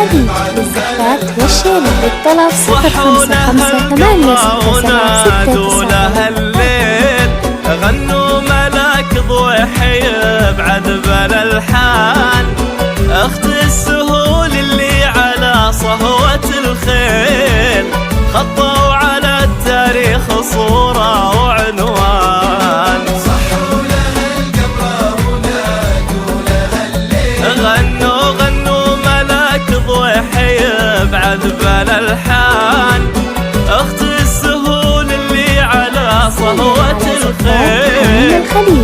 الخليج للزفات والشيلة للطلب 05586769. غنوا ملاك ضوحي بعذب الألحان، أخت السهول اللي على صهوة الخيل، خطوا على التاريخ صورة وعنوان. صحوا لها القبرة ونادوا لها الليل. غنوا ملاك ضوحي بعذب الألحان، أخت السهول اللي على صهوة الخيل،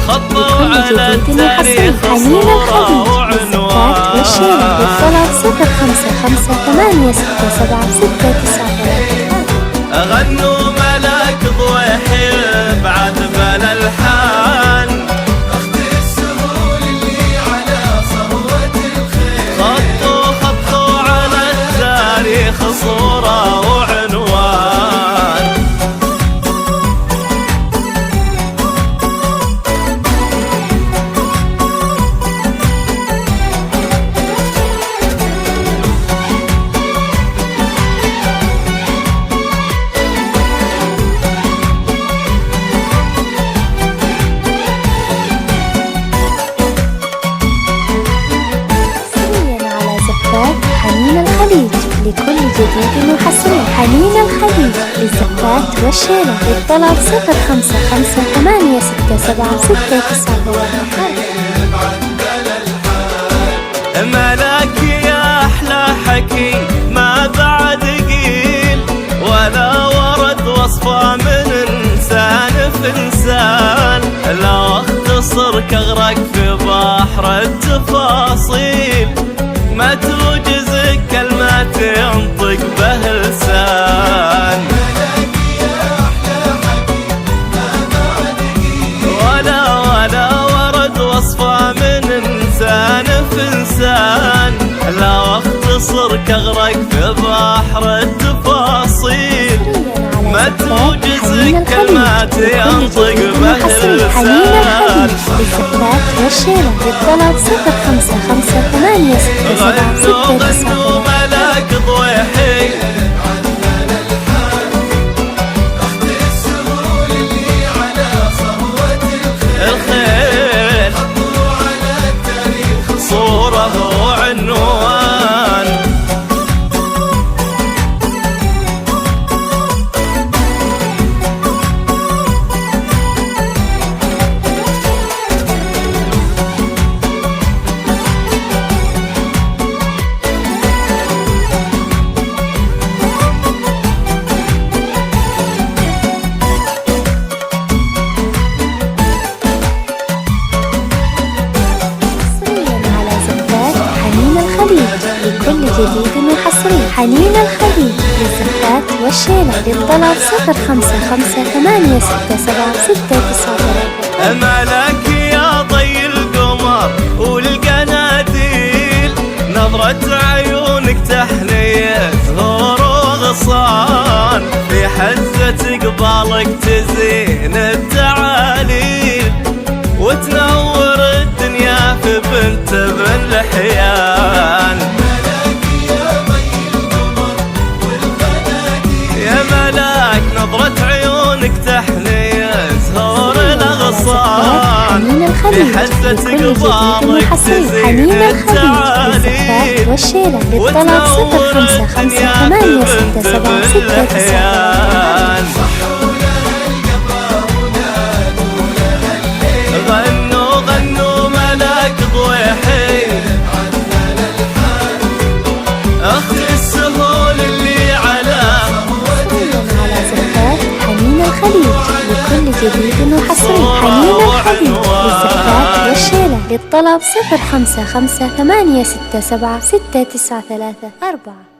خطوا على التاريخ صورة وعنوان. والشيلة للطلب 05586769. غنوا ملاك ضوحي بعذب الألحان، أخت السهول اللي على صهوة الخيل، خطوا على التاريخ صورة وعنوان. حنين الخليج لكل جديد وحصري. حنين الخليج للزفات والشيلة للطلب 05586769. ملاك يا أحلى حكي ما بعد قيل، ولا ورد وصفة من إنسان في إنسان، لا أختصر كغرق في بحر التفاصيل، ما توجز كلمات ينطق به لسان. ملاك يا أحلى حكي ما بعد قيل، ولا ورد وصفة من إنسان في إنسان، لا أختصر كغرق في بحر التفاصيل، ما توجز كلمات ينطق به لسان. للزفات والشيلة للطلب 05586769. غنوا ملاك ضوحي أخت السهول اللي على صهوة الخيل، خطوا على التاريخ صورة وعنوان. لكل جديد وحصري. حنين الخليج للزفات والشيلة للطلب 05586769. ملاك يا ضي القمر والقناديل، نظرة عيونك تحنية زهور وغصان، في حزة قبالك تزين التعاليل، وتنور الدنيا في بنت بن لحيان. ملاك يا ضي القمر والقناديل، يا ملاك نظرة عيونك تحنية زهور الأغصان، في حزة قبالك تزين التعاليل، والشيلة للطلب 05586769. صحوا لها القبرة ونادوا لها الليل. غنوا ملاك ضوحي أخت السهول اللي على زفات حنين الخليج لكل جديد وحصري. حنين الخليج للزفات والشيلة للطلب 0558676934.